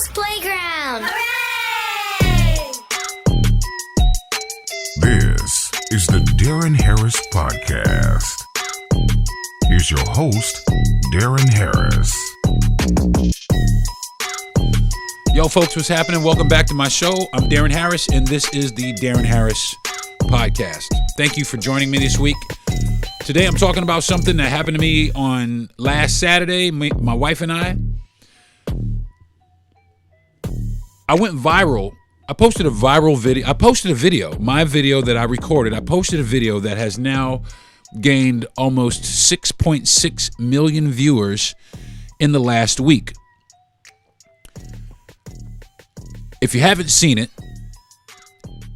Kids Playground. Hooray! This is the Deron Harris Podcast. Here's your host, Deron Harris. Yo, folks, what's happening? Welcome back to my show. I'm Deron Harris, and this is the Deron Harris Podcast. Thank you for joining me this week. Today, I'm talking about something that happened to me on last Saturday. My wife and I went viral. I posted a viral video. My video that I recorded. I posted a video that has now gained almost 6.6 million viewers in the last week. If you haven't seen it,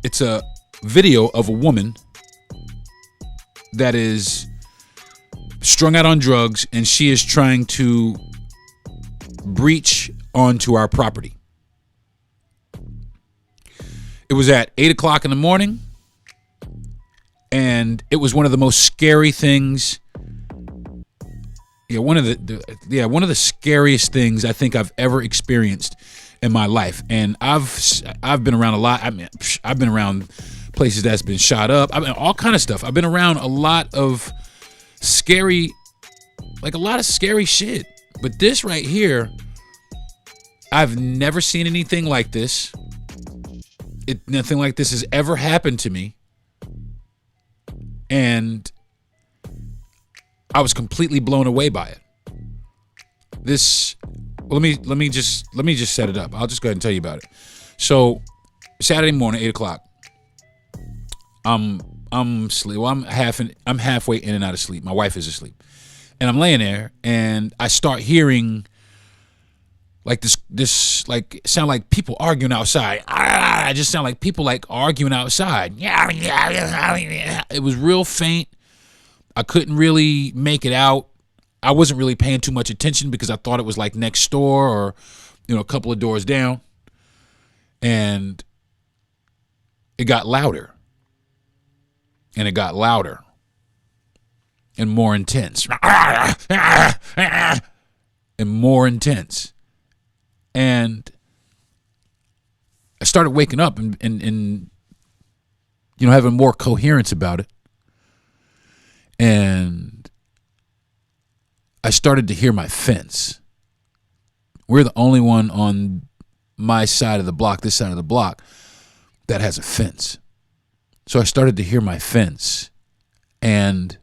it's a video of a woman that is strung out on drugs, and she is trying to breach onto our property. It was at 8 o'clock in the morning, and it was one of the most scary things. One of the scariest things I think I've ever experienced in my life. And I've been around a lot. I mean, I've been around places that's been shot up. I mean, all kind of stuff. I've been around a lot of scary shit. But this right here, I've never seen anything like this. Nothing like this has ever happened to me. And I was completely blown away by it. Let me just set it up. I'll just go ahead and tell you about it. So Saturday morning, 8 o'clock. I'm asleep. Well, I'm halfway in and out of sleep. My wife is asleep. And I'm laying there, and I start hearing like this like sound like people arguing outside. I just sound like people like arguing outside. It was real faint. I couldn't really make it out. I wasn't really paying too much attention because I thought it was like next door or, a couple of doors down. And it got louder. And it got louder. And more intense. And more intense. And I started waking up and having more coherence about it. And I started to hear my fence. We're the only one on my side of the block, this side of the block, that has a fence. So I started to hear my fence. And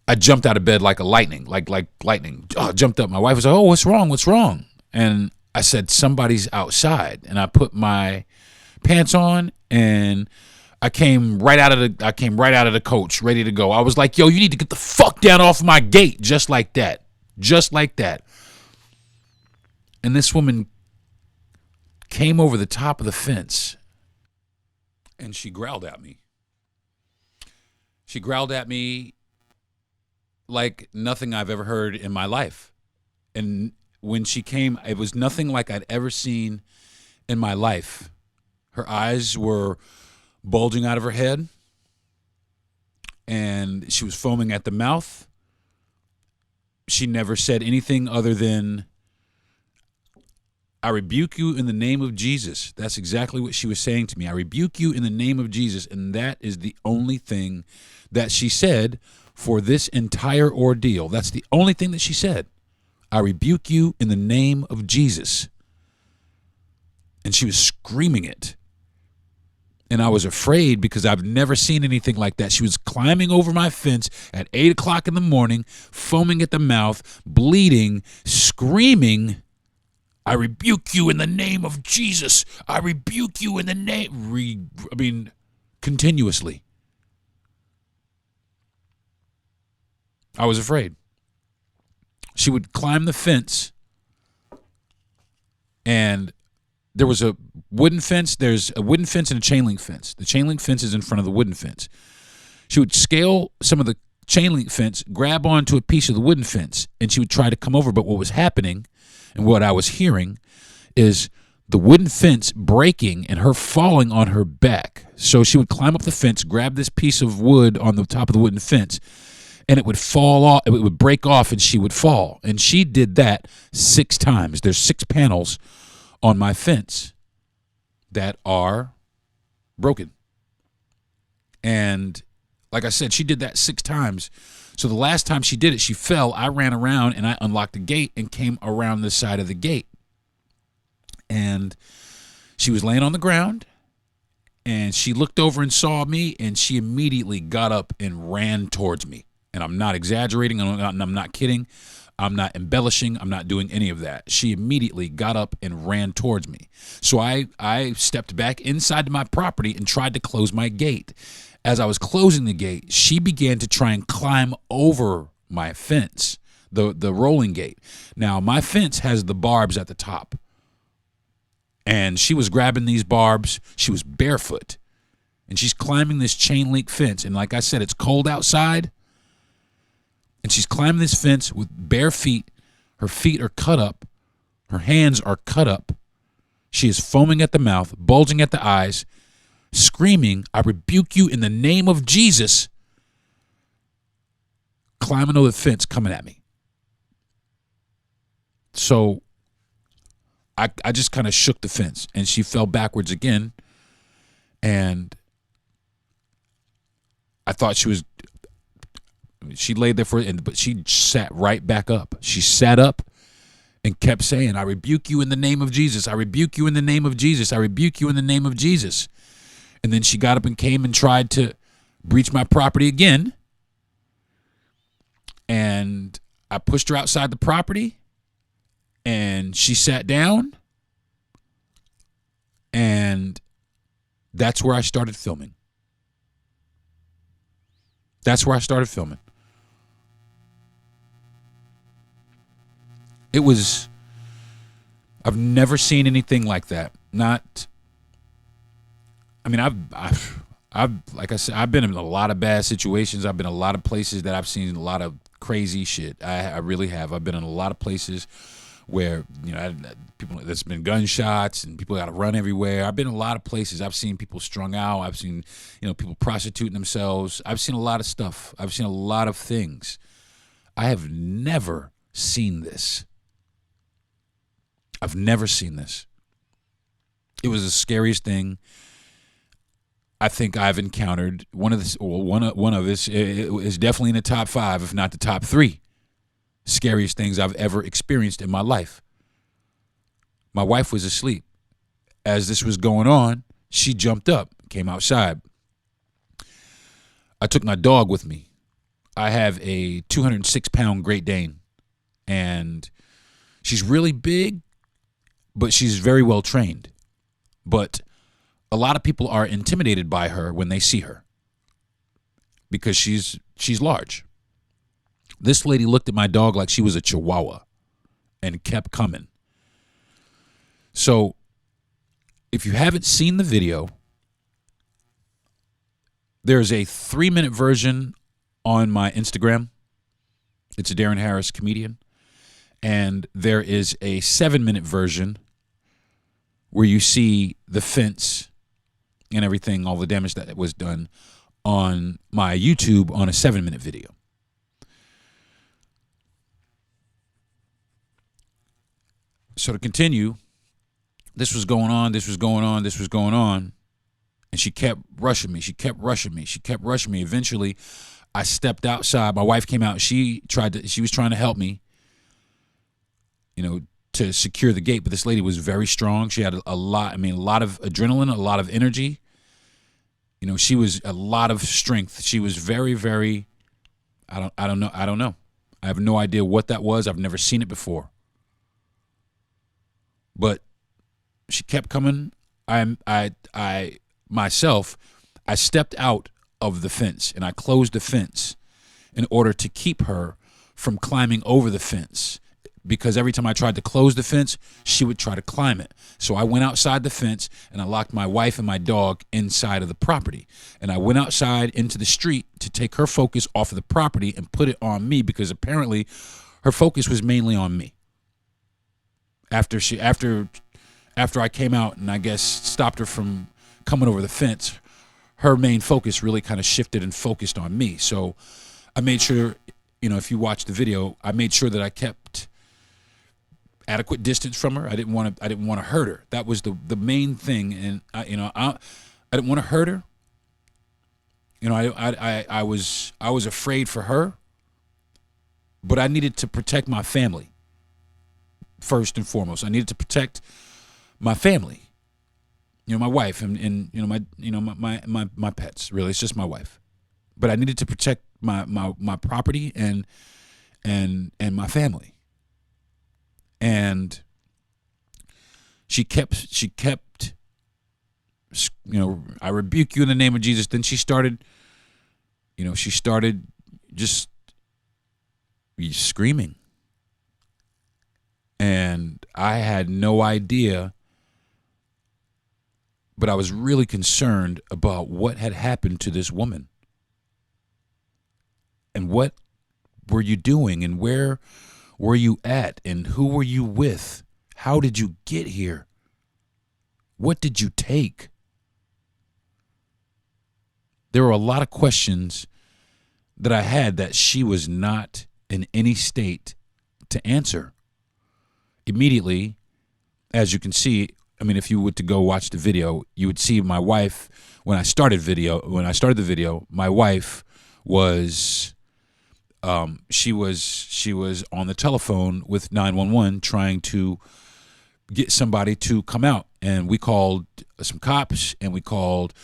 I jumped out of bed like lightning. I jumped up. My wife was like, "Oh, what's wrong? What's wrong?" And I said, "Somebody's outside." And I put my pants on, and I came right out of the coach, ready to go. I was like, "Yo, you need to get the fuck down off my gate," just like that. And this woman came over the top of the fence, and she growled at me. She growled at me like nothing I've ever heard in my life. And when she came, it was nothing like I'd ever seen in my life. Her eyes were bulging out of her head, and she was foaming at the mouth. She never said anything other than, "I rebuke you in the name of Jesus." That's exactly what she was saying to me. "I rebuke you in the name of Jesus." And that is the only thing that she said for this entire ordeal. That's the only thing that she said. "I rebuke you in the name of Jesus." And she was screaming it. And I was afraid because I've never seen anything like that. She was climbing over my fence at 8 o'clock in the morning, foaming at the mouth, bleeding, screaming, "I rebuke you in the name of Jesus. I rebuke you in the name." Continuously. I was afraid. She would climb the fence, and there was a wooden fence. There's a wooden fence and a chain link fence. The chain link fence is in front of the wooden fence. She would scale some of the chain link fence, grab onto a piece of the wooden fence, and she would try to come over. But what was happening and what I was hearing is the wooden fence breaking and her falling on her back. So she would climb up the fence, grab this piece of wood on the top of the wooden fence, and it would fall off, it would break off and she would fall. And she did that 6 times. There's 6 panels on my fence that are broken. And like I said, she did that 6 times. So the last time she did it, she fell. I ran around and I unlocked the gate and came around the side of the gate. And she was laying on the ground and she looked over and saw me, and she immediately got up and ran towards me. And I'm not exaggerating. I'm not kidding. I'm not embellishing. I'm not doing any of that. She immediately got up and ran towards me. So I stepped back inside my property and tried to close my gate. As I was closing the gate, she began to try and climb over my fence, the rolling gate. Now, my fence has the barbs at the top. And she was grabbing these barbs. She was barefoot. And she's climbing this chain link fence. And like I said, it's cold outside. And she's climbing this fence with bare feet. Her feet are cut up. Her hands are cut up. She is foaming at the mouth, bulging at the eyes, screaming, "I rebuke you in the name of Jesus," climbing over the fence, coming at me. So I just kind of shook the fence, and she fell backwards again. And I thought she laid there but she sat right back up. She sat up and kept saying, "I rebuke you in the name of Jesus. I rebuke you in the name of Jesus. I rebuke you in the name of Jesus." And then she got up and came and tried to breach my property again. And I pushed her outside the property, and she sat down. And that's where I started filming. That's where I started filming. I've never seen anything like that. Like I said, I've been in a lot of bad situations. I've been in a lot of places that I've seen a lot of crazy shit. I really have. I've been in a lot of places where, people, there's been gunshots and people got to run everywhere. I've been in a lot of places. I've seen people strung out. I've seen, people prostituting themselves. I've seen a lot of stuff. I've seen a lot of things. I have never seen this. I've never seen this. It was the scariest thing I think I've encountered. One of this is definitely in the top 5, if not the top 3 scariest things I've ever experienced in my life. My wife was asleep. As this was going on, she jumped up, came outside. I took my dog with me. I have a 206-pound Great Dane, and she's really big, but she's very well trained. But a lot of people are intimidated by her when they see her because she's large. This lady looked at my dog like she was a Chihuahua and kept coming. So if you haven't seen the video, there's a 3-minute version on my Instagram. It's a Deron Harris comedian. And there is a 7-minute version where you see the fence and everything, all the damage that was done on my YouTube on a 7-minute video. So to continue, this was going on, and she kept rushing me. Eventually, I stepped outside. My wife came out. She was trying to help me, to secure the gate. But this lady was very strong. She had a lot of adrenaline, a lot of energy. She was a lot of strength. She was very, very, I don't know. I have no idea what that was. I've never seen it before. But she kept coming. I stepped out of the fence and I closed the fence in order to keep her from climbing over the fence, because every time I tried to close the fence, she would try to climb it. So I went outside the fence and I locked my wife and my dog inside of the property. And I went outside into the street to take her focus off of the property and put it on me, because apparently her focus was mainly on me. After I came out and I guess stopped her from coming over the fence, her main focus really kind of shifted and focused on me. So I made sure if you watch the video, I made sure that I kept adequate distance from her. I didn't want to hurt her. That was the main thing. And I didn't want to hurt her. I was afraid for her, but I needed to protect my family first and foremost. I needed to protect my family. My wife and my pets. Really, it's just my wife. But I needed to protect my property and my family. And she kept, I rebuke you in the name of Jesus. Then she started just screaming. And I had no idea, but I was really concerned about what had happened to this woman. And what were you doing? And where were you at? And who were you with? How did you get here? What did you take? There were a lot of questions that I had that she was not in any state to answer. Immediately, as you can see, if you were to go watch the video, you would see my wife. When I started the video, my wife was, she was on the telephone with 911 trying to get somebody to come out, and we called some cops, and we called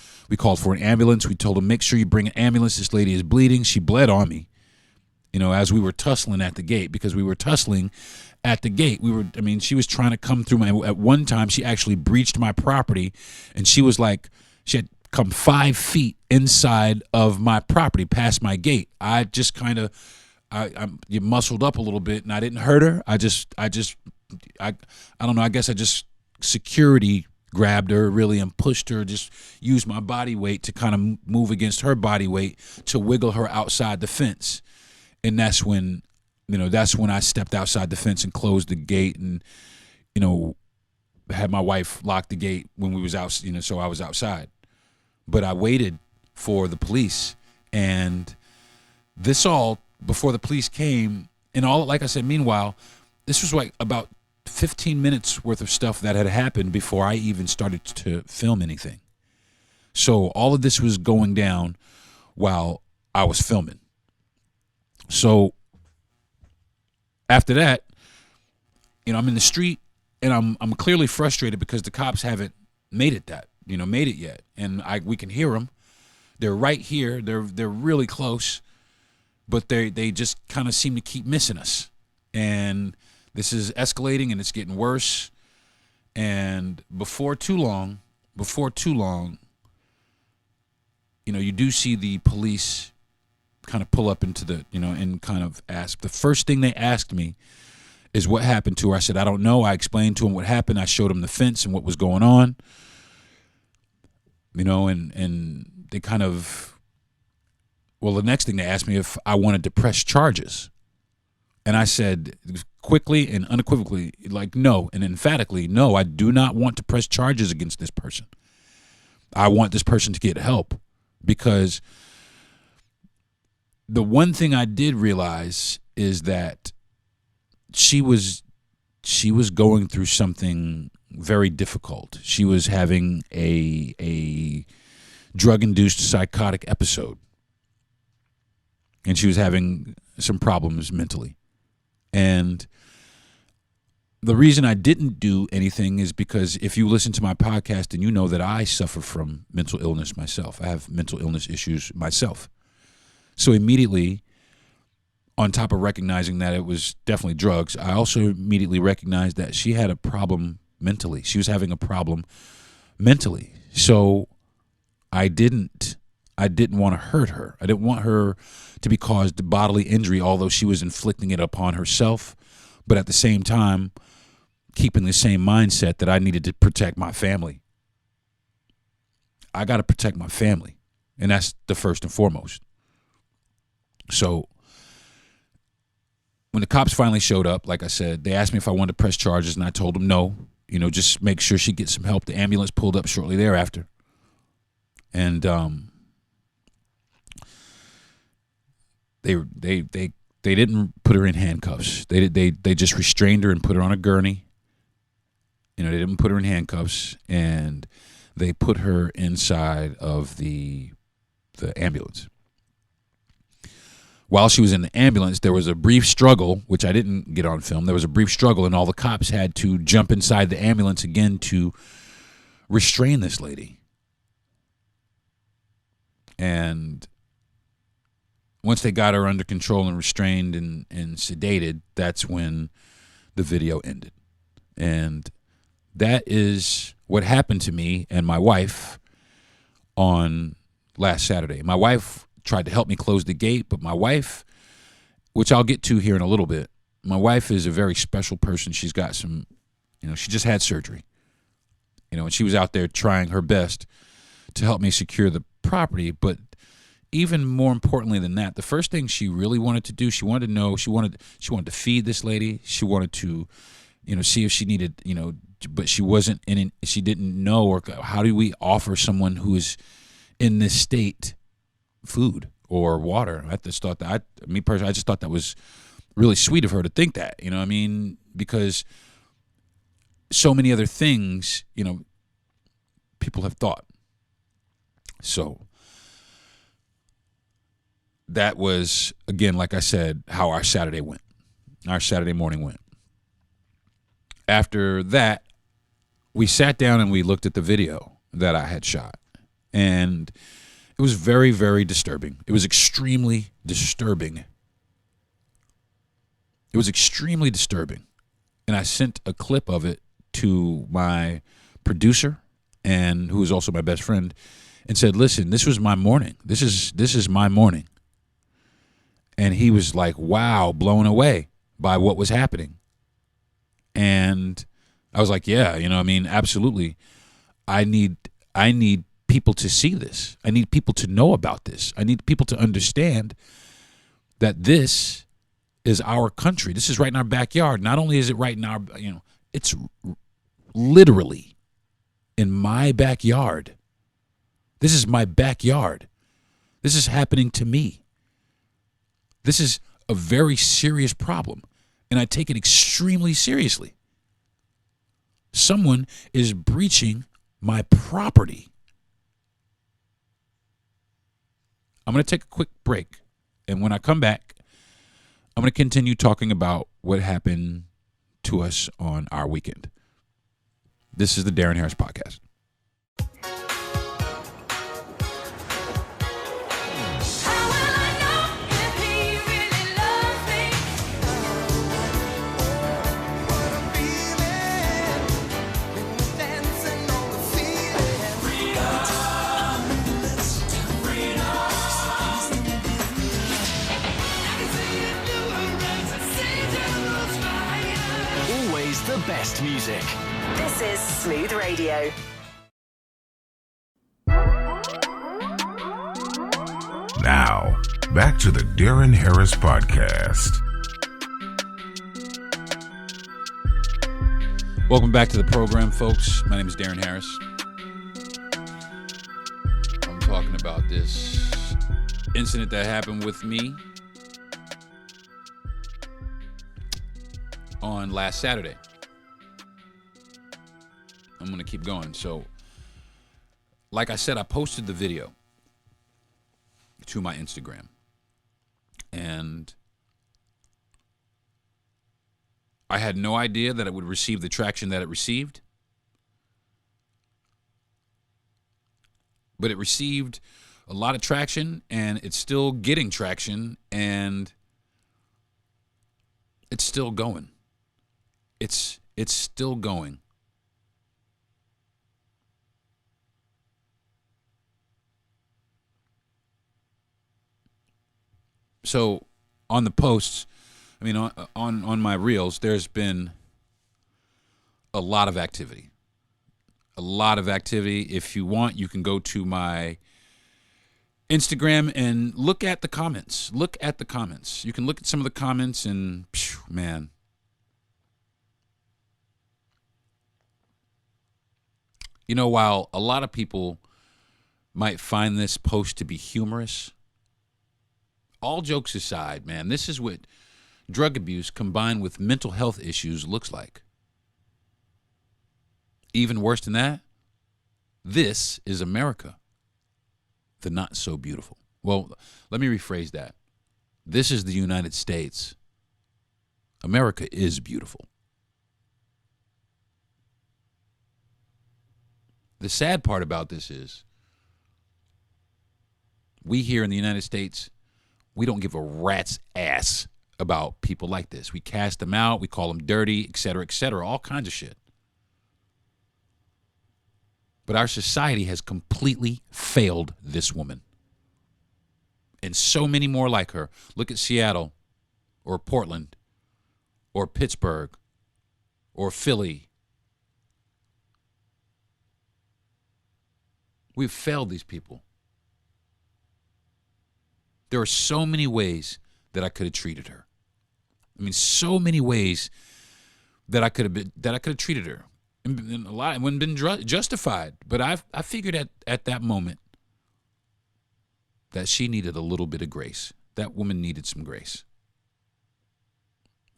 for an ambulance. We told them, make sure you bring an ambulance. This lady is bleeding. She bled on me, as we were tussling at the gate, because we were tussling at the gate. She was trying to come through at one time, she actually breached my property, and she had come 5 feet inside of my property past my gate. I just kind of, you muscled up a little bit, and I didn't hurt her. I don't know. I guess I just security grabbed her really and pushed her, just used my body weight to kind of move against her body weight to wiggle her outside the fence. And that's when I stepped outside the fence and closed the gate, and, had my wife lock the gate when we was out, so I was outside. But I waited for the police, and this all before the police came, and all, like I said, meanwhile, this was like about 15 minutes worth of stuff that had happened before I even started to film anything. So all of this was going down while I was filming. So after that, I'm in the street, and I'm clearly frustrated because the cops haven't made it yet, and we can hear them. They're right here. They're really close, but they just kind of seem to keep missing us, and this is escalating, and it's getting worse. And before too long, you do see the police kind of pull up into the, and kind of ask. The first thing they asked me is what happened to her. I said, I don't know. I explained to them what happened. I showed them the fence and what was going on. And they kind of, the next thing they asked me if I wanted to press charges. And I said quickly and unequivocally, no, and emphatically, no, I do not want to press charges against this person. I want this person to get help, because the one thing I did realize is that she was going through something very difficult. She was having a drug-induced psychotic episode, and she was having some problems mentally. And the reason I didn't do anything is because if you listen to my podcast, and you know that I suffer from mental illness myself. I have mental illness issues myself. So immediately, on top of recognizing that it was definitely drugs, I also immediately recognized that she had a problem mentally. She was having a problem mentally. So I didn't want to hurt her. I didn't want her to be caused bodily injury, although she was inflicting it upon herself. But at the same time, keeping the same mindset that I needed to protect my family. I got to protect my family, and that's the first and foremost. So when the cops finally showed up, like I said, they asked me if I wanted to press charges, and I told them no. Just make sure she gets some help. The ambulance pulled up shortly thereafter. And they They didn't put her in handcuffs. They just restrained her and put her on a gurney. They didn't put her in handcuffs, and they put her inside of the ambulance. While she was in the ambulance, there was a brief struggle, which I didn't get on film. There was a brief struggle, and all the cops had to jump inside the ambulance again to restrain this lady. And once they got her under control and restrained and sedated, that's when the video ended. And that is what happened to me and my wife on last Saturday. My wife tried to help me close the gate, but my wife, which I'll get to here in a little bit, my wife is a very special person. She's got some, she just had surgery, and she was out there trying her best to help me secure the property. But even more importantly than that, the first thing she really wanted to do, she wanted to feed this lady. She wanted to, see if she needed, but she wasn't she didn't know, or how do we offer someone who is in this state food or water? I just thought that, I just thought that was really sweet of her to think that, because so many other things, people have thought. So that was, again, like I said, how our Saturday morning went. After that, we sat down and we looked at the video that I had shot, and it was very, very disturbing. It was extremely disturbing. It was extremely disturbing. And I sent a clip of it to my producer, and who is also my best friend, and said, listen, this was my morning. This is my morning. And he was like, wow, blown away by what was happening. And I was like, yeah, absolutely. I need people to see this. I need people to know about this. I need people to understand that this is our country. This is right in our backyard. Not only is it right in our, it's literally in my backyard. This is my backyard. This is happening to me. This is a very serious problem, and I take it extremely seriously. Someone is breaching my property. I'm going to take a quick break, and when I come back, I'm going to continue talking about what happened to us on our weekend. This is the Deron Harris Podcast. The best music. This is Smooth Radio. Now, back to the Deron Harris Podcast. Welcome back to the program, folks. My name is Deron Harris. I'm talking about this incident that happened with me on last Saturday. I'm going to keep going. So, like I said, I posted the video to my Instagram. And I had no idea that it would receive the traction that it received. But it received a lot of traction, and it's still getting traction, and it's still going. It's still going. So on the posts, on my reels, there's been a lot of activity. A lot of activity. If you want, you can go to my Instagram and look at the comments. Look at the comments. You can look at some of the comments and, man. While a lot of people might find this post to be humorous, All jokes aside, man, this is what drug abuse combined with mental health issues looks like. Even worse than that, this is America, the not so beautiful. Well, let me rephrase that. This is the United States. America is beautiful. The sad part about this is we here in the United States, we don't give a rat's ass about people like this. We cast them out. We call them dirty, et cetera, all kinds of shit. But our society has completely failed this woman. And so many more like her. Look at Seattle or Portland or Pittsburgh or Philly. We've failed these people. There are so many ways that I could have treated her. I mean, so many ways that I could have treated her. And a lot wouldn't have been justified. But I figured at that moment that she needed a little bit of grace. That woman needed some grace.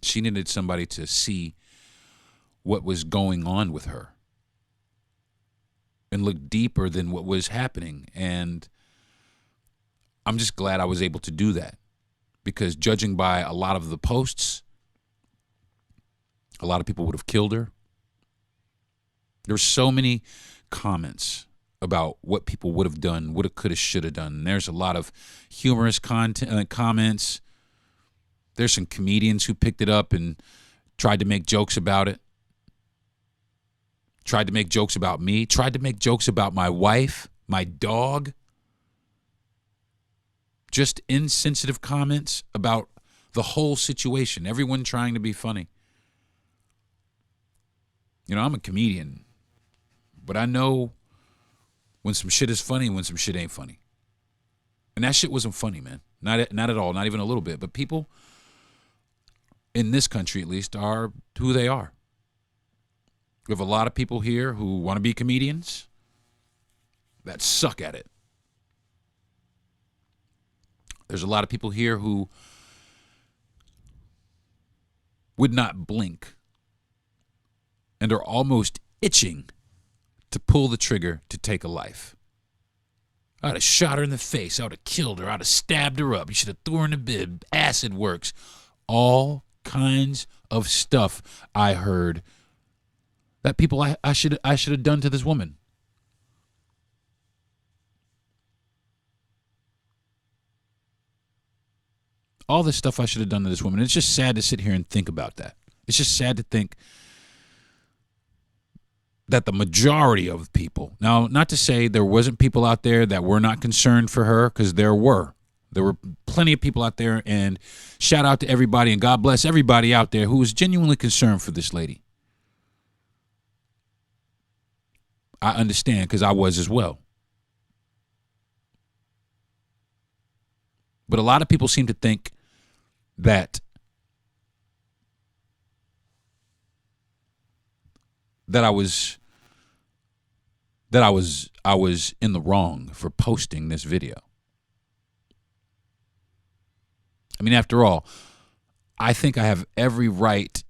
She needed somebody to see what was going on with her and look deeper than what was happening. And I'm just glad I was able to do that, because judging by a lot of the posts, a lot of people would have killed her. There were so many comments about what people would have done, would have, could have, should have done. And there's a lot of humorous comments. There's some comedians who picked it up and tried to make jokes about it. Tried to make jokes about me. Tried to make jokes about my wife, my dog. Just insensitive comments about the whole situation. Everyone trying to be funny. You know, I'm a comedian, but I know when some shit is funny and when some shit ain't funny. And that shit wasn't funny, man. Not at all, not even a little bit. But people, in this country at least, are who they are. We have a lot of people here who want to be comedians that suck at it. There's a lot of people here who would not blink and are almost itching to pull the trigger to take a life. I would have shot her in the face. I would have killed her. I would have stabbed her up. You should have threw her in the bed. Acid works. All kinds of stuff I heard that people I should have done to this woman. All this stuff I should have done to this woman. It's just sad to sit here and think about that. It's just sad to think that the majority of people, now, not to say there wasn't people out there that were not concerned for her, because there were. There were plenty of people out there, and shout out to everybody, and God bless everybody out there who was genuinely concerned for this lady. I understand, because I was as well. But a lot of people seem to think that I was in the wrong for posting this video. I mean, after all, I think I have every right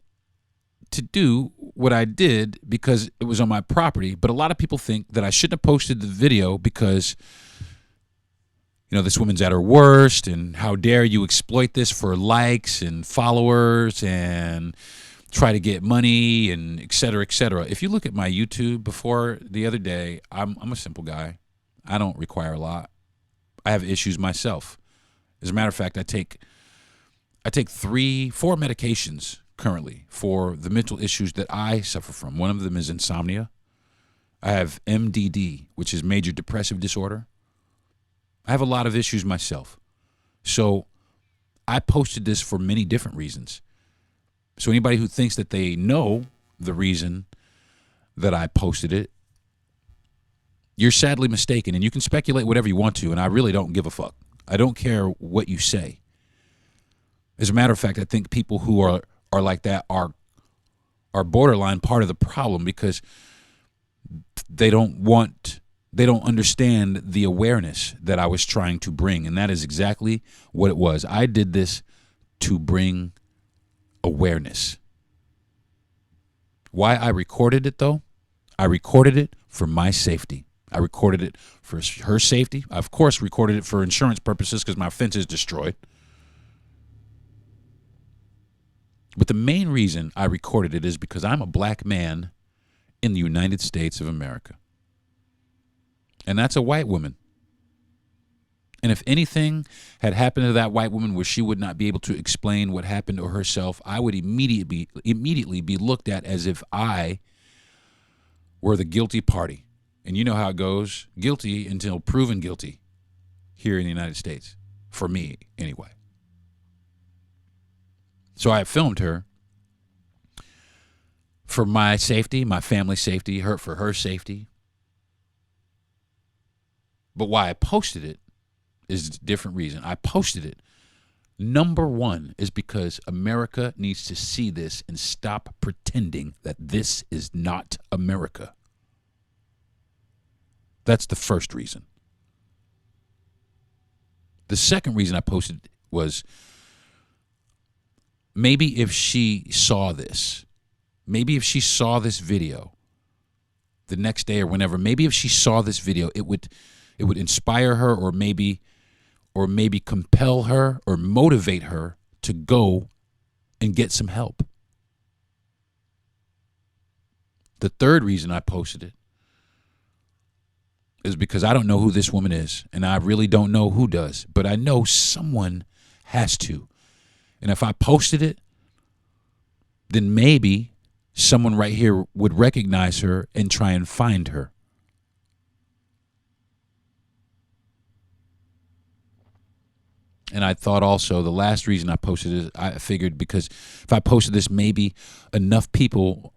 to do what I did because it was on my property. But a lot of people think that I shouldn't have posted the video because, you know, this woman's at her worst, and how dare you exploit this for likes and followers and try to get money and et cetera, et cetera. If you look at my YouTube before the other day, I'm a simple guy. I don't require a lot. I have issues myself. As a matter of fact, I take 4 medications currently for the mental issues that I suffer from. One of them is insomnia. I have MDD, which is major depressive disorder. I have a lot of issues myself. So I posted this for many different reasons. So anybody who thinks that they know the reason that I posted it, you're sadly mistaken. And you can speculate whatever you want to, and I really don't give a fuck. I don't care what you say. As a matter of fact, I think people who are like that are borderline part of the problem, because they don't want They don't understand the awareness that I was trying to bring, and that is exactly what it was. I did this to bring awareness. Why I recorded it, though? I recorded it for my safety. I recorded it for her safety. I, of course, recorded it for insurance purposes because my fence is destroyed. But the main reason I recorded it is because I'm a black man in the United States of America. And that's a white woman. And if anything had happened to that white woman where she would not be able to explain what happened to herself, I would immediately be looked at as if I were the guilty party. And you know how it goes. Guilty until proven guilty here in the United States. For me, anyway. So I filmed her for my safety, my family's safety, for her safety. But why I posted it is a different reason. I posted it. Number one is because America needs to see this and stop pretending that this is not America. That's the first reason. The second reason I posted was maybe if she saw this, maybe if she saw this video the next day or whenever, maybe if she saw this video, it would inspire her or maybe compel her or motivate her to go and get some help. The third reason I posted it is because I don't know who this woman is, and I really don't know who does, but I know someone has to. And if I posted it, then maybe someone right here would recognize her and try and find her. And I thought also the last reason I posted it, I figured because if I posted this, maybe enough people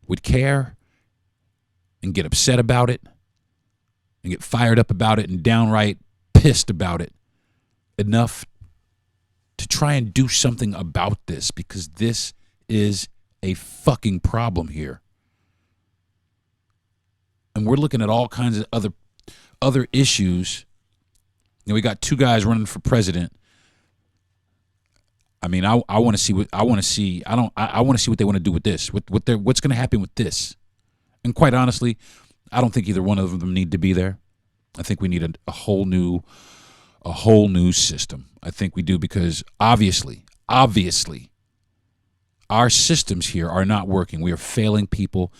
would care and get upset about it and get fired up about it and downright pissed about it enough to try and do something about this, because this is a fucking problem here. And we're looking at all kinds of other issues. You know, we got two guys running for president. I mean, I want to see what what they want to do with this. What's going to happen with this? And quite honestly, I don't think either one of them need to be there. I think we need a whole new system. I think we do, because obviously, our systems here are not working. We are failing people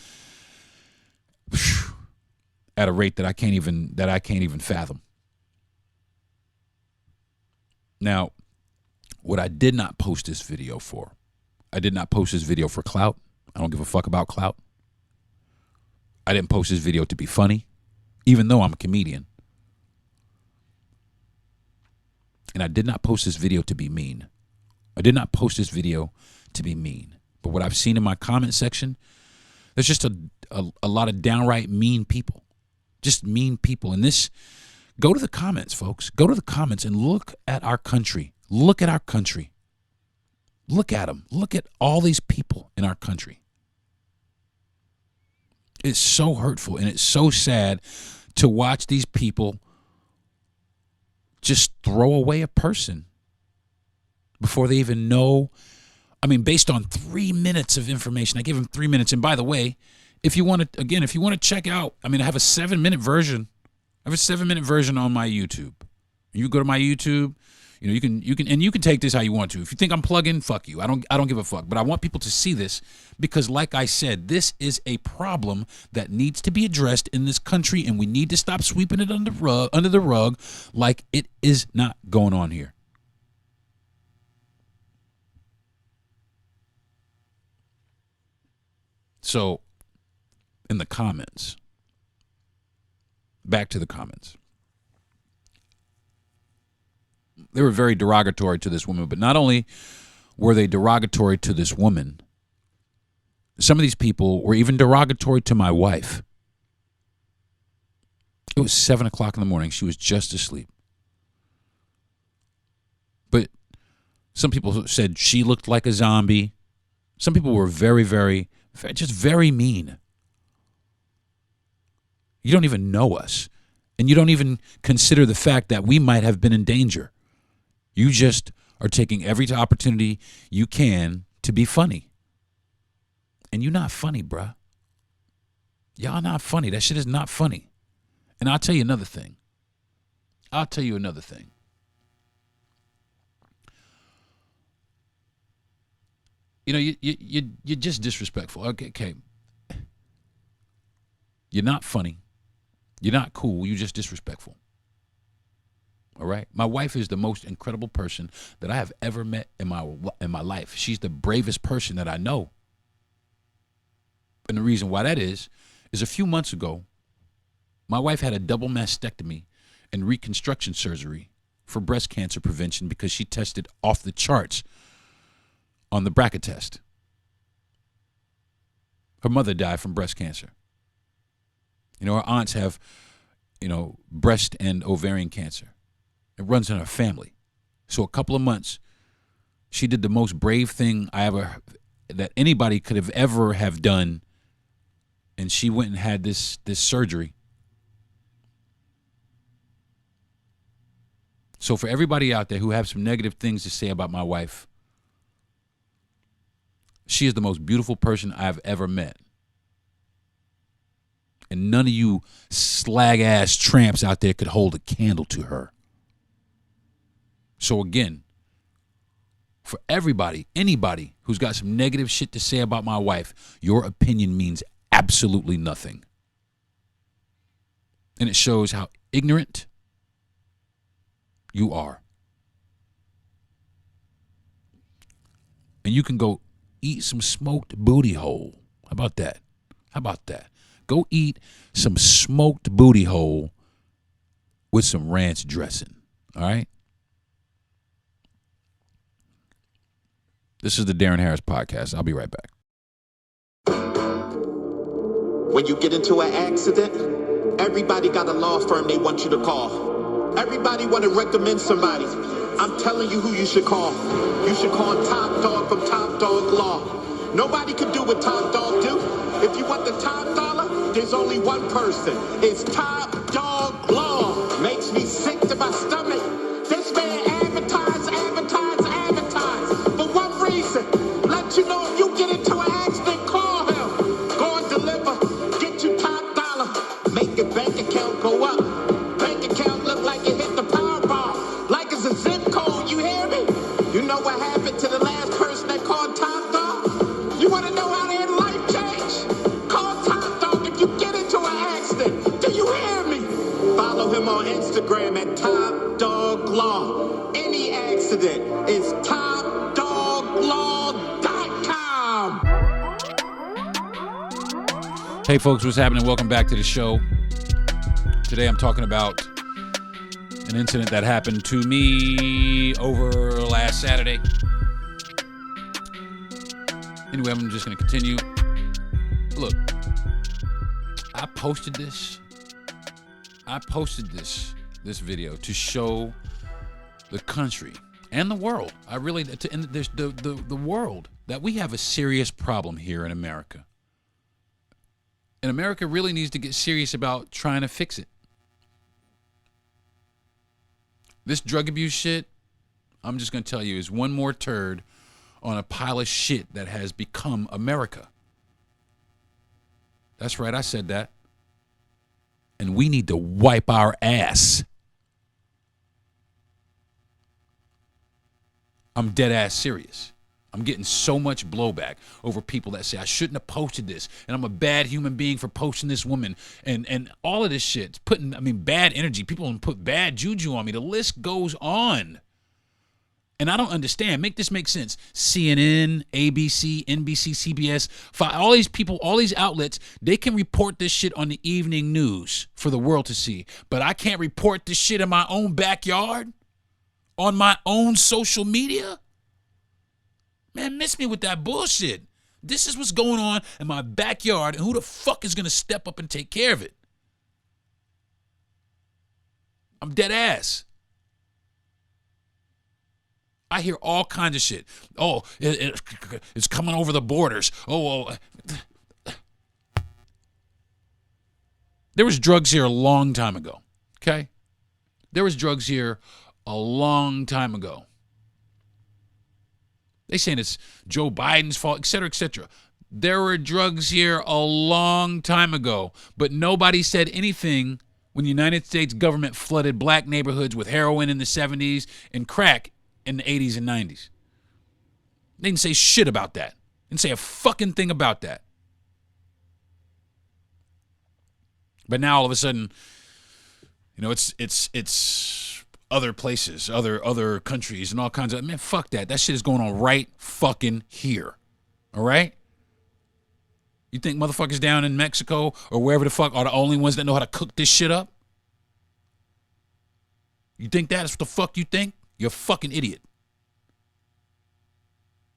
at a rate that I can't even fathom. Now, what I did not post this video for, I did not post this video for clout. I don't give a fuck about clout. I didn't post this video to be funny, even though I'm a comedian. And I did not post this video to be mean. I did not post this video to be mean. But what I've seen in my comment section, there's just a lot of downright mean people. Just mean people. And this, go to the comments, folks. Go to the comments and look at our country. Look at our country. Look at them. Look at all these people in our country. It's so hurtful and it's so sad to watch these people just throw away a person before they even know. I mean, based on 3 minutes of information, I give them 3 minutes. And by the way, if you want to check out, I mean, I have a 7-minute version. I have a 7-minute version on my YouTube. You go to my YouTube, you know, you can take this how you want to. If you think I'm plugging, fuck you. I don't give a fuck. But I want people to see this because, like I said, this is a problem that needs to be addressed in this country, and we need to stop sweeping it under the rug like it is not going on here. So, in the comments, back to the comments. They were very derogatory to this woman, but not only were they derogatory to this woman, some of these people were even derogatory to my wife. It was 7 o'clock in the morning. She was just asleep. But some people said she looked like a zombie. Some people were very, very, just very mean. You don't even know us. And you don't even consider the fact that we might have been in danger. You just are taking every opportunity you can to be funny. And you're not funny, bruh. Y'all not funny. That shit is not funny. And I'll tell you another thing. You know, you're just disrespectful. Okay. You're not funny. You're not cool. You're just disrespectful. All right? My wife is the most incredible person that I have ever met in my life. She's the bravest person that I know. And the reason why that is a few months ago, my wife had a double mastectomy and reconstruction surgery for breast cancer prevention because she tested off the charts on the BRCA test. Her mother died from breast cancer. You know, her aunts have, breast and ovarian cancer. It runs in her family. So a couple of months, she did the most brave thing that anybody could have ever have done. And she went and had this surgery. So for everybody out there who have some negative things to say about my wife, she is the most beautiful person I've ever met. And none of you slag-ass tramps out there could hold a candle to her. So again, for anybody who's got some negative shit to say about my wife, your opinion means absolutely nothing. And it shows how ignorant you are. And you can go eat some smoked booty hole. How about that? Go eat some smoked booty hole with some ranch dressing. All right? This is the Deron Harris Podcast. I'll be right back. When you get into an accident, everybody got a law firm they want you to call. Everybody want to recommend somebody. I'm telling you who you should call. You should call Top Dog from Top Dog Law. Nobody can do what Top Dog do. If you want the top dollar, there's only one person. It's Top Dog Law. Makes me sick to my stomach. This man advertise. For one reason, let you know if you get into an accident, call him. Go and deliver. Get you top dollar. Make your bank account go up. Bank account look like it hit the Powerball. Like it's a zip code, you hear me? You know what happened to the last person that called Top Dog? You want to know how their life changed? Call Top Dog if you get into an accident. Do you hear me? Follow him on Instagram at Top Dog Law. Any accident is TopDogLaw.com. Hey folks, what's happening? Welcome back to the show. Today I'm talking about an incident that happened to me over last Saturday. Anyway, I'm just going to continue. Look, I posted this video to show the country and the world. There's the world that we have a serious problem here in America. And America really needs to get serious about trying to fix it. This drug abuse shit, I'm just going to tell you, is one more turd on a pile of shit that has become America. That's right, I said that. And we need to wipe our ass. I'm dead ass serious. I'm getting so much blowback over people that say I shouldn't have posted this, and I'm a bad human being for posting this woman, and all of this shit. Bad energy. People put bad juju on me. The list goes on. And I don't understand. Make this make sense. CNN, ABC, NBC, CBS, all these people, all these outlets, they can report this shit on the evening news for the world to see. But I can't report this shit in my own backyard, on my own social media. Man, miss me with that bullshit. This is what's going on in my backyard, and who the fuck is going to step up and take care of it? I'm dead ass. I hear all kinds of shit. Oh, it's coming over the borders. There was drugs here a long time ago, okay? There was drugs here a long time ago. They saying it's Joe Biden's fault, et cetera, et cetera. There were drugs here a long time ago, but nobody said anything when the United States government flooded black neighborhoods with heroin in the 70s and crack in the 80s and 90s. They didn't say shit about that. Didn't say a fucking thing about that. But now all of a sudden, you know, it's other places, other countries and all kinds of, man, fuck that. That shit is going on right fucking here. All right? You think motherfuckers down in Mexico or wherever the fuck are the only ones that know how to cook this shit up? You think that's what the fuck you think? You're a fucking idiot.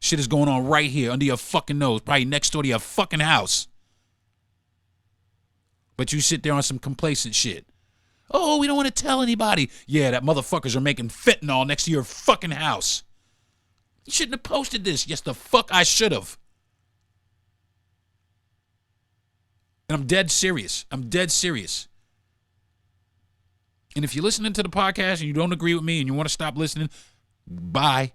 Shit is going on right here under your fucking nose, probably next door to your fucking house. But you sit there on some complacent shit. Oh, we don't want to tell anybody. Yeah, that motherfuckers are making fentanyl next to your fucking house. You shouldn't have posted this. Yes, the fuck I should have. And I'm dead serious. I'm dead serious. And if you're listening to the podcast and you don't agree with me and you want to stop listening, bye.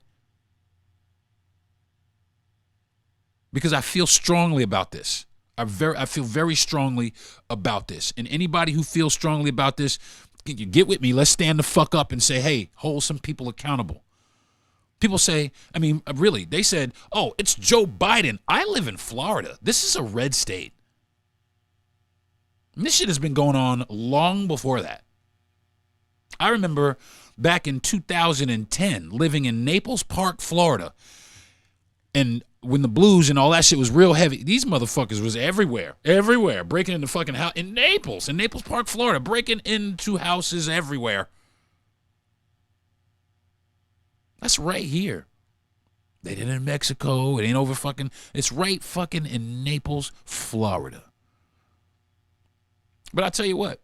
Because I feel strongly about this. I feel very strongly about this. And anybody who feels strongly about this, you get with me. Let's stand the fuck up and say, hey, hold some people accountable. People say, I mean, really, they said, oh, it's Joe Biden. I live in Florida. This is a red state. And this shit has been going on long before that. I remember back in 2010 living in Naples Park, Florida. And when the blues and all that shit was real heavy, these motherfuckers was everywhere, breaking into fucking house in Naples Park, Florida, breaking into houses everywhere. That's right here. They did it in Mexico. It ain't over fucking, it's right fucking in Naples, Florida. But I'll tell you what,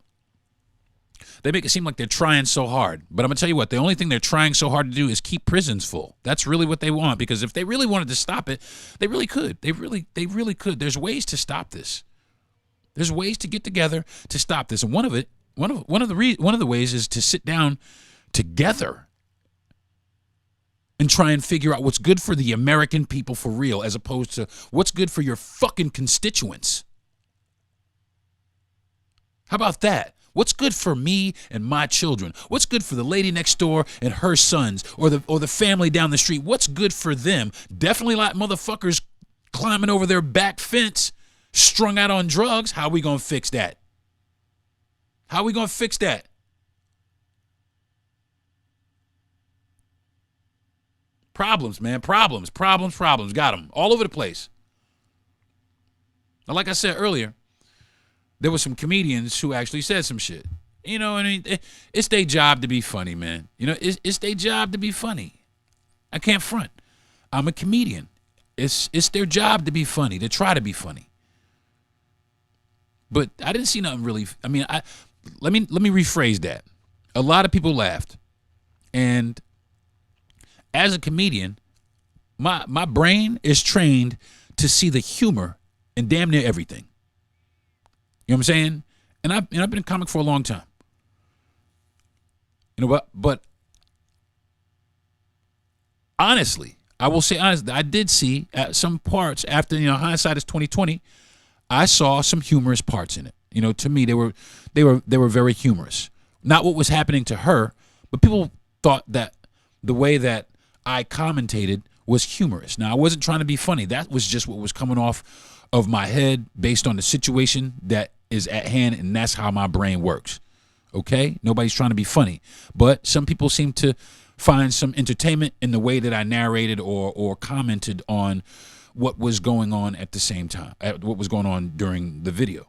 they make it seem like they're trying so hard. But I'm going to tell you what, the only thing they're trying so hard to do is keep prisons full. That's really what they want, because if they really wanted to stop it, they really could. They really could. There's ways to stop this. There's ways to get together to stop this. And one of the ways is to sit down together and try and figure out what's good for the American people for real, as opposed to what's good for your fucking constituents. How about that? What's good for me and my children? What's good for the lady next door and her sons, or the family down the street? What's good for them? Definitely like motherfuckers climbing over their back fence, strung out on drugs. How are we going to fix that? How are we going to fix that? Problems, man. Problems. Got them all over the place. Now, like I said earlier, there were some comedians who actually said some shit. You know, I mean, it's their job to be funny, man. You know, it's their job to be funny. I can't front. I'm a comedian. It's their job to be funny, to try to be funny. But I didn't see nothing really. I mean, let me rephrase that. A lot of people laughed, and as a comedian, my brain is trained to see the humor in damn near everything. You know what I'm saying? And I've been a comic for a long time. You know what? But honestly, I will say honestly, I did see at some parts after, you know, hindsight is 2020. I saw some humorous parts in it. You know, to me, they were very humorous. Not what was happening to her, but people thought that the way that I commentated was humorous. Now, I wasn't trying to be funny. That was just what was coming off of my head based on the situation that is at hand, and that's how my brain works. Okay? Nobody's trying to be funny. But some people seem to find some entertainment in the way that I narrated or commented on what was going on at the same time, what was going on during the video.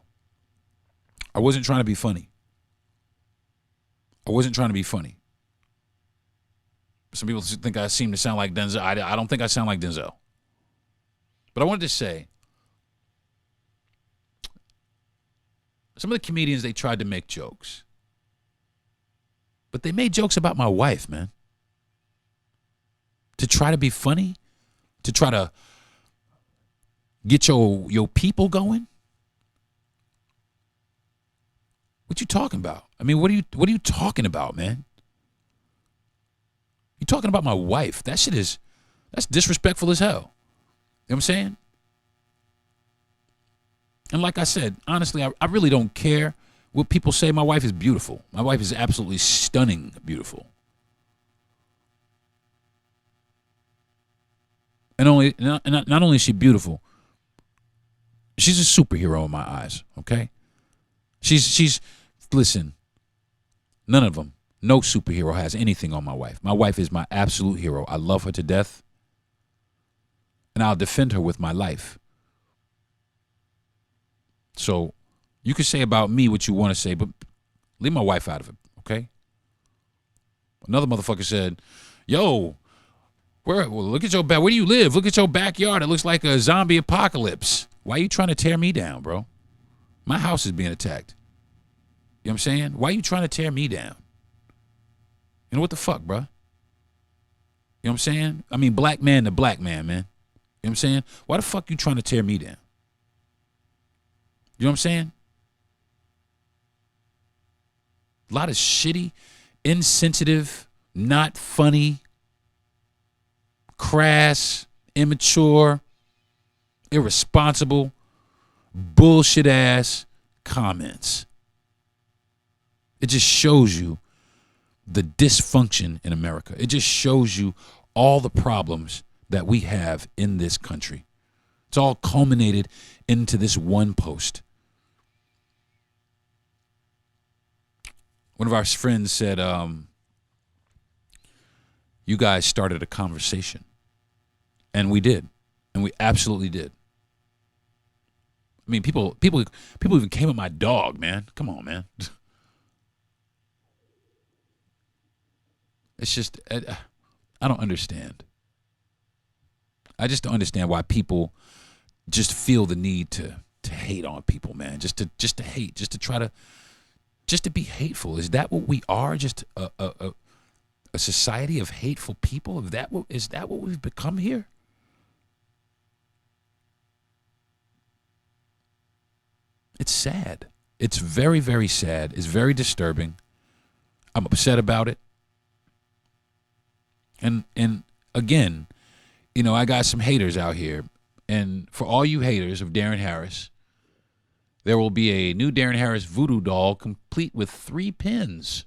I wasn't trying to be funny. Some people think I seem to sound like Denzel. I don't think I sound like Denzel. But I wanted to say, some of the comedians, they tried to make jokes. But they made jokes about my wife, man. To try to be funny, to try to get your people going. What you talking about? I mean, what are you talking about, man? You talking about my wife? That's disrespectful as hell. You know what I'm saying? And like I said, honestly, I really don't care what people say. My wife is beautiful. My wife is absolutely stunning beautiful. And not only is she beautiful, she's a superhero in my eyes, okay? Listen, none of them, no superhero has anything on my wife. My wife is my absolute hero. I love her to death, and I'll defend her with my life. So you can say about me what you want to say, but leave my wife out of it, okay? Another motherfucker said, yo, look at your back. Where do you live? Look at your backyard. It looks like a zombie apocalypse. Why are you trying to tear me down, bro? My house is being attacked. You know what I'm saying? Why are you trying to tear me down? You know what the fuck, bro? You know what I'm saying? I mean, black man to black man, man. You know what I'm saying? Why the fuck you trying to tear me down? You know what I'm saying? A lot of shitty, insensitive, not funny, crass, immature, irresponsible, bullshit ass comments. It just shows you the dysfunction in America. It just shows you all the problems that we have in this country. It's all culminated into this one post. One of our friends said, you guys started a conversation. And we did. And we absolutely did. I mean, people even came at my dog, man. Come on, man. It's just, I don't understand. I just don't understand why people just feel the need to hate on people, man. Just to hate, just to be hateful. Is that what we are? Just a society of hateful people? Is that what we've become here? It's sad. It's very, very sad. It's very disturbing. I'm upset about it. And again, you know, I got some haters out here. And for all you haters of Darren Harris, there will be a new Darren Harris voodoo doll complete with 3 pins.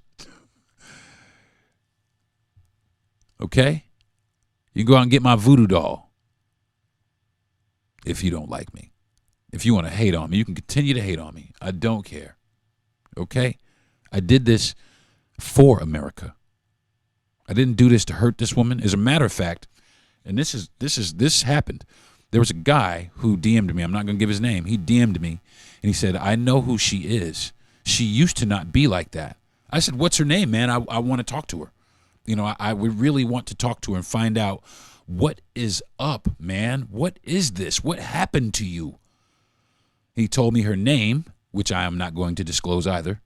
Okay? You can go out and get my voodoo doll if you don't like me. If you want to hate on me, you can continue to hate on me. I don't care. Okay? I did this for America. I didn't do this to hurt this woman. As a matter of fact, and this happened. There was a guy who DM'd me. I'm not going to give his name. He DM'd me, and he said, I know who she is. She used to not be like that. I said, what's her name, man? I want to talk to her. You know, I would really want to talk to her and find out what is up, man. What is this? What happened to you? He told me her name, which I am not going to disclose either.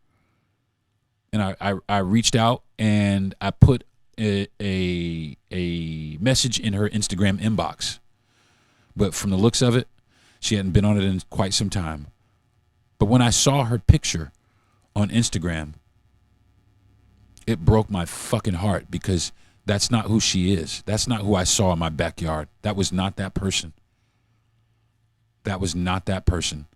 And I reached out and I put a message in her Instagram inbox. But from the looks of it, she hadn't been on it in quite some time. But when I saw her picture on Instagram, it broke my fucking heart because that's not who she is. That's not who I saw in my backyard. That was not that person. That was not that person.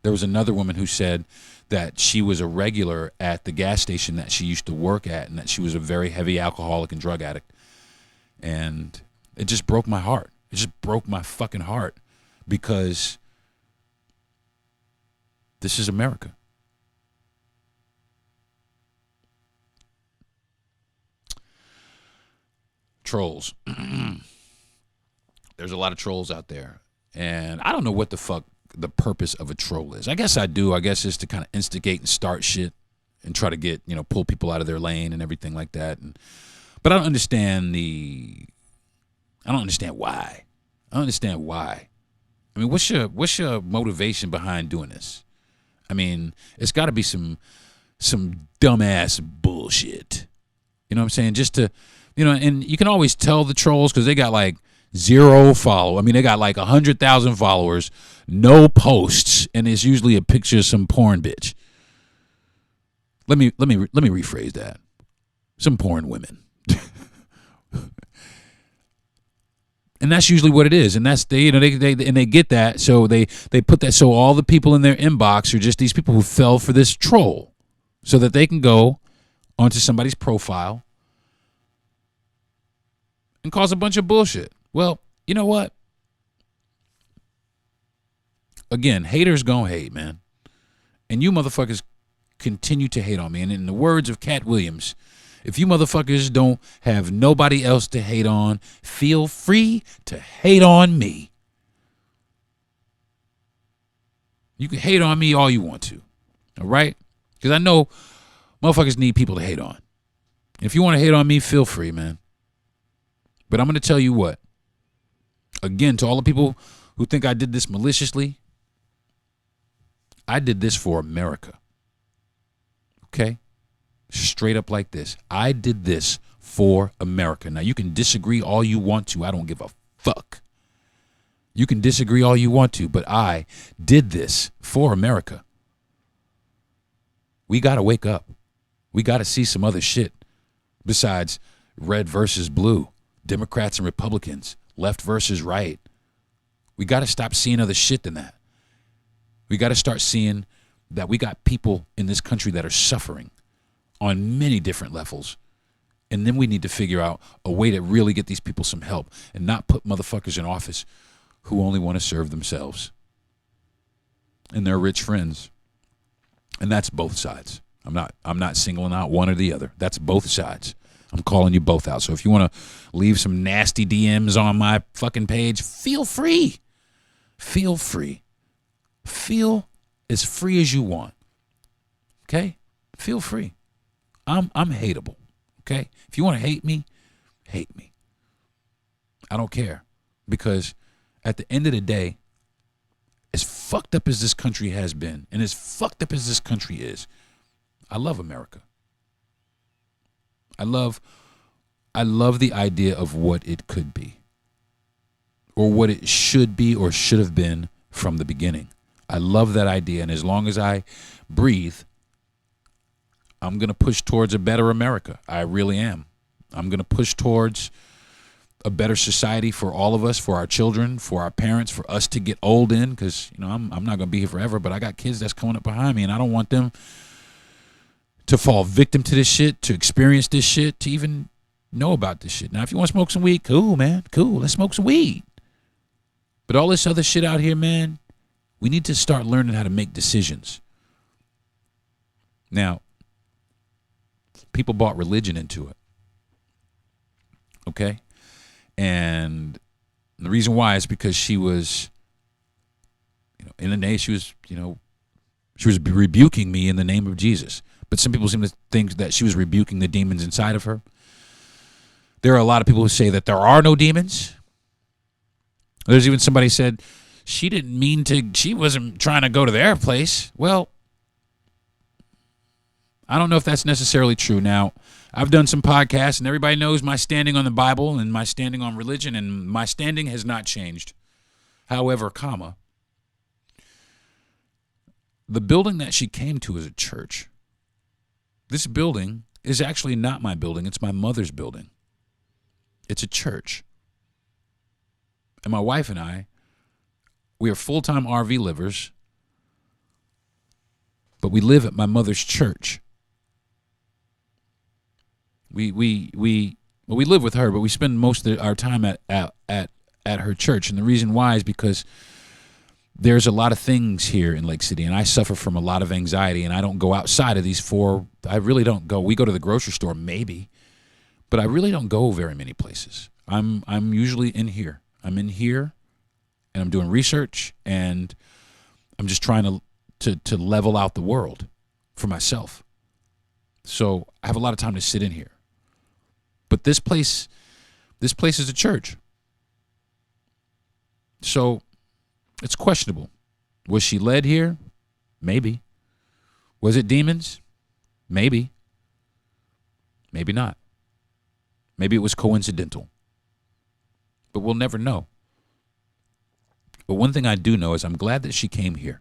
There was another woman who said that she was a regular at the gas station that she used to work at and that she was a very heavy alcoholic and drug addict. And it just broke my heart. It just broke my fucking heart because this is America. Trolls. There's a lot of trolls out there. And I don't know what the fuck the purpose of a troll is. I guess I do. I guess it's to kind of instigate and start shit and try to get, you know, pull people out of their lane and everything like that. But I don't understand why. I don't understand why. I mean, what's your motivation behind doing this? I mean, it's got to be some dumbass bullshit. You know what I'm saying? Just to, you know, and you can always tell the trolls because they got like 0 follow. I mean, they got like 100,000 followers, no posts, and it's usually a picture of some porn bitch. Let me rephrase that. Some porn women. And that's usually what it is, and that's they get that, so they put that, so all the people in their inbox are just these people who fell for this troll, so that they can go onto somebody's profile and cause a bunch of bullshit. Well, you know what? Again, haters gonna hate, man, and you motherfuckers continue to hate on me. And in the words of Cat Williams, if you motherfuckers don't have nobody else to hate on, feel free to hate on me. You can hate on me all you want to, all right? Because I know motherfuckers need people to hate on. If you want to hate on me, feel free, man. But I'm going to tell you what. Again, to all the people who think I did this maliciously, I did this for America. Okay? Straight up like this. I did this for America. Now, you can disagree all you want to. I don't give a fuck. You can disagree all you want to, but I did this for America. We got to wake up. We got to see some other shit besides red versus blue, Democrats and Republicans, left versus right. We got to stop seeing other shit than that. We got to start seeing that we got people in this country that are suffering on many different levels. And then we need to figure out a way to really get these people some help and not put motherfuckers in office who only want to serve themselves and their rich friends. And that's both sides. I'm not singling out one or the other. That's both sides. I'm calling you both out. So if you want to leave some nasty DMs on my fucking page, feel free. Feel free. Feel as free as you want. Okay? Feel free. I'm hateable, okay? If you want to hate me, hate me. I don't care, because at the end of the day, as fucked up as this country has been, and as fucked up as this country is, I love America. I love the idea of what it could be, or what it should be or should have been from the beginning. I love that idea, and as long as I breathe, I'm going to push towards a better America. I really am. I'm going to push towards a better society for all of us, for our children, for our parents, for us to get old in, because, I'm not going to be here forever, but I got kids that's coming up behind me, and I don't want them to fall victim to this shit, to experience this shit, to even know about this shit. Now, if you want to smoke some weed, cool, man. Cool. Let's smoke some weed. But all this other shit out here, man, we need to start learning how to make decisions. Now, people bought religion into it. Okay? And the reason why is because she was, in the name, she was rebuking me in the name of Jesus. But some people seem to think that she was rebuking the demons inside of her. There are a lot of people who say that there are no demons. There's even somebody said she wasn't trying to go to their place. Well, I don't know if that's necessarily true. Now, I've done some podcasts, and everybody knows my standing on the Bible and my standing on religion, and my standing has not changed. However, the building that she came to is a church. This building is actually not my building. It's my mother's building. It's a church. And my wife and I, we are full-time RV livers, but we live at my mother's church. We live with her, but we spend most of our time at her church. And the reason why is because there's a lot of things here in Lake City, and I suffer from a lot of anxiety, and I don't go outside of these four. I really don't go. We go to the grocery store maybe, but I really don't go very many places. I'm usually in here. I'm in here, and I'm doing research, and I'm just trying to level out the world for myself. So I have a lot of time to sit in here. But this place is a church. So it's questionable. Was she led here? Maybe. Was it demons? Maybe. Maybe not. Maybe it was coincidental. But we'll never know. But one thing I do know is I'm glad that she came here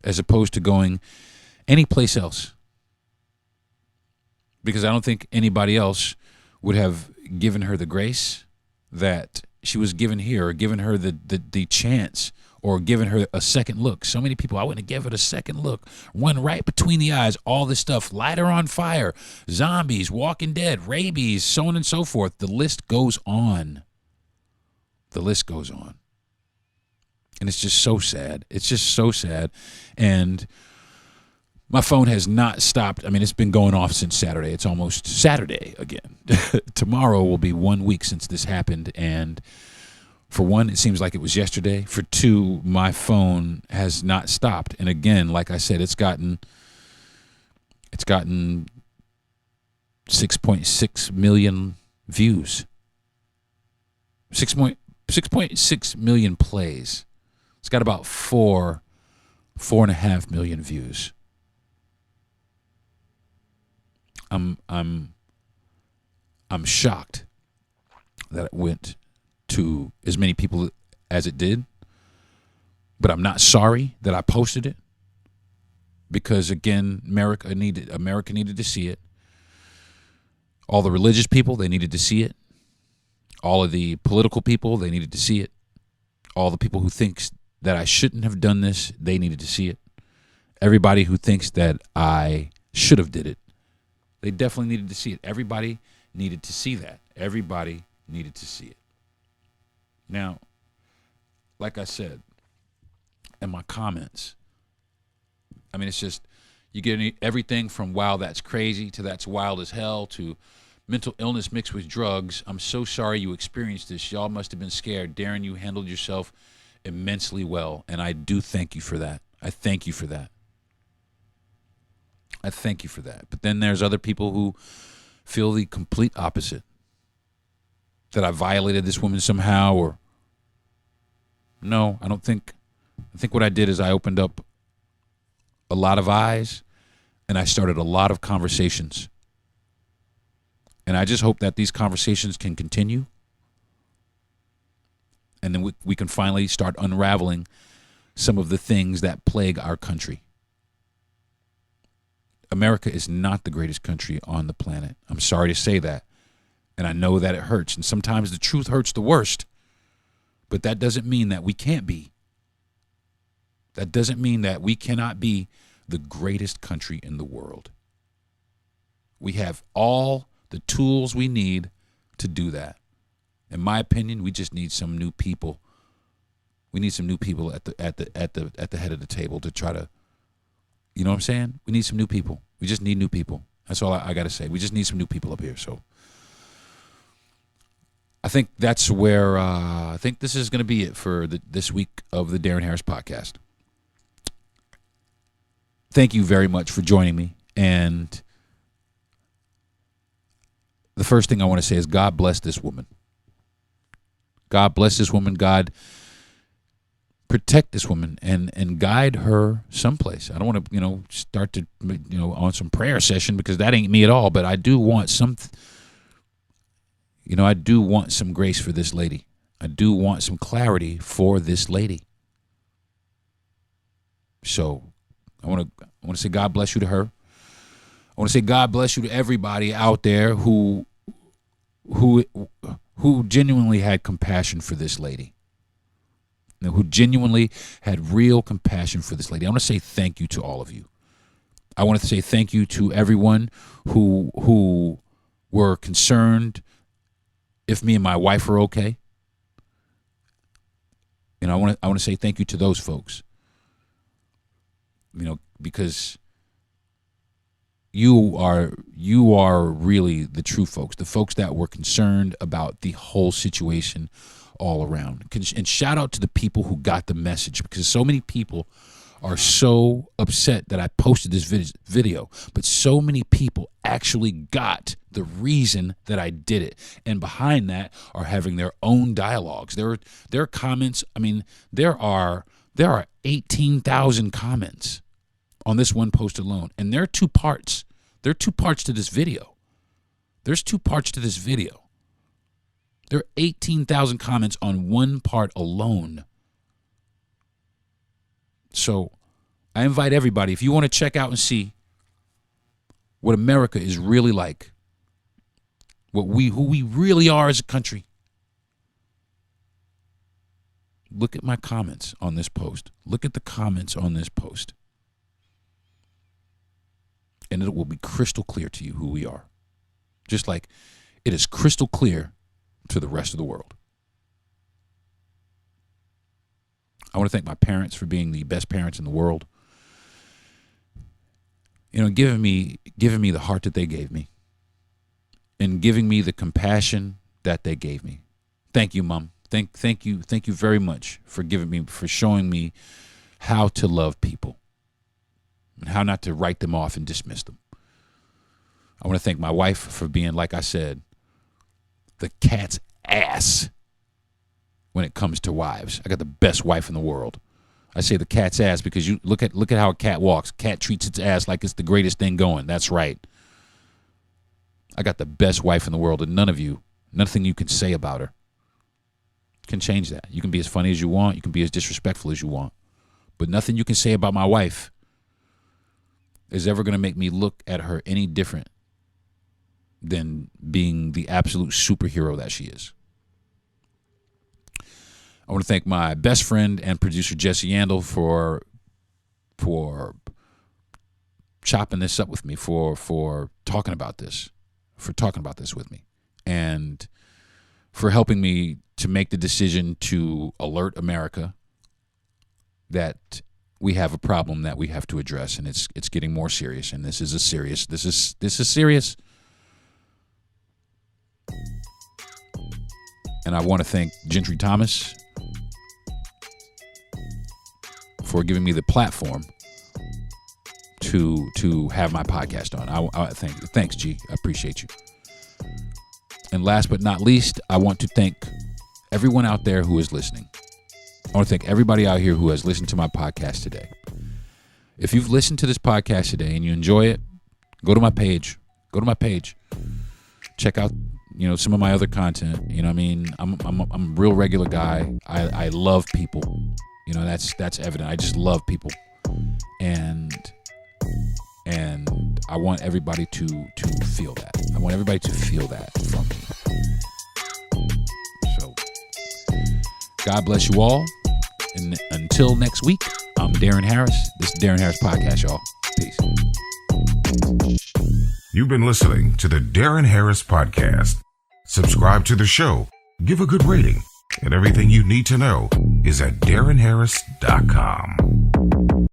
as opposed to going any place else. because I don't think anybody else would have given her the grace that she was given here, or given her the chance, or given her a second look. So many people, I wouldn't have given it a second look. One right between the eyes, all this stuff, light her on fire, zombies, Walking Dead, rabies, so on and so forth. The list goes on. The list goes on. And it's just so sad. It's just so sad. And my phone has not stopped. I mean, it's been going off since Saturday. It's almost Saturday again. Tomorrow will be 1 week since this happened. And for one, it seems like it was yesterday. For two, my phone has not stopped. And again, like I said, it's gotten 6.6 million views. 6.6 million plays. It's got about 4.5 million views. I'm shocked that it went to as many people as it did, but I'm not sorry that I posted it, because again, America needed to see it. All the religious people, they needed to see it. All of the political people, they needed to see it. All the people who think that I shouldn't have done this, they needed to see it. Everybody who thinks that I should have did it, they definitely needed to see it. Everybody needed to see that. Everybody needed to see it. Now, like I said in my comments, I mean, it's just, you get everything from wow, that's crazy, to that's wild as hell, to mental illness mixed with drugs. I'm so sorry you experienced this. Y'all must have been scared. Deron, you handled yourself immensely well, and I do thank you for that. I thank you for that. I thank you for that. But then there's other people who feel the complete opposite, that I violated this woman somehow, or no, I don't think. I think what I did is I opened up a lot of eyes, and I started a lot of conversations. And I just hope that these conversations can continue, and then we can finally start unraveling some of the things that plague our country. America is not the greatest country on the planet. I'm sorry to say that. And I know that it hurts. And sometimes the truth hurts the worst. But that doesn't mean that we can't be. That doesn't mean that we cannot be the greatest country in the world. We have all the tools we need to do that. In my opinion, we just need some new people. We need some new people at the head of the table to try to, you know what I'm saying? We need some new people. We just need new people. That's all I got to say. We just need some new people up here. So I think that's where I think this is going to be it for this week of the Deron Harris podcast. Thank you very much for joining me. And the first thing I want to say is God bless this woman. God bless this woman. God protect this woman and guide her someplace. I don't want to, start to, on some prayer session, because that ain't me at all. But I do want I do want some grace for this lady. I do want some clarity for this lady. So I want to say God bless you to her. I want to say God bless you to everybody out there who genuinely had compassion for this lady. Who genuinely had real compassion for this lady. I want to say thank you to all of you. I want to say thank you to everyone who were concerned if me and my wife are okay. I want to say thank you to those folks. Because you are really the true folks, the folks that were concerned about the whole situation all around. And shout out to the people who got the message, because so many people are so upset that I posted this video, but so many people actually got the reason that I did it, and behind that are having their own dialogues. There are comments. I mean, there are 18,000 comments on this one post alone, and there are two parts. There are two parts to this video. There's two parts to this video. There are 18,000 comments on one part alone. So I invite everybody, if you want to check out and see what America is really like, who we really are as a country, look at my comments on this post. Look at the comments on this post. And it will be crystal clear to you who we are. Just like it is crystal clear to the rest of the world. I want to thank my parents for being the best parents in the world. You know, giving me the heart that they gave me, and giving me the compassion that they gave me. Thank you, Mom. Thank you very much for showing me how to love people and how not to write them off and dismiss them. I want to thank my wife for being, like I said, the cat's ass when it comes to wives. I got the best wife in the world. I say the cat's ass because you look at how a cat walks. Cat treats its ass like it's the greatest thing going. That's right. I got the best wife in the world, and nothing you can say about her can change that. You can be as funny as you want. You can be as disrespectful as you want. But nothing you can say about my wife is ever going to make me look at her any different than being the absolute superhero that she is. I want to thank my best friend and producer, Jesse Yandel, for chopping this up with me, for talking about this with me, and for helping me to make the decision to alert America that we have a problem that we have to address, and it's getting more serious, and this is serious. And I want to thank Gentry Thomas for giving me the platform to have my podcast on. Thanks, G. I appreciate you. And last but not least, I want to thank everyone out there who is listening. I want to thank everybody out here who has listened to my podcast today. If you've listened to this podcast today and you enjoy it, go to my page. Check out, some of my other content. You know what I mean? I'm a real regular guy. I love people. That's evident. I just love people. And I want everybody to feel that. I want everybody to feel that from me. So, God bless you all. And until next week, I'm Deron Harris. This is Deron Harris Podcast, y'all. Peace. You've been listening to the Deron Harris Podcast. Subscribe to the show, give a good rating, and everything you need to know is at DeronHarris.com.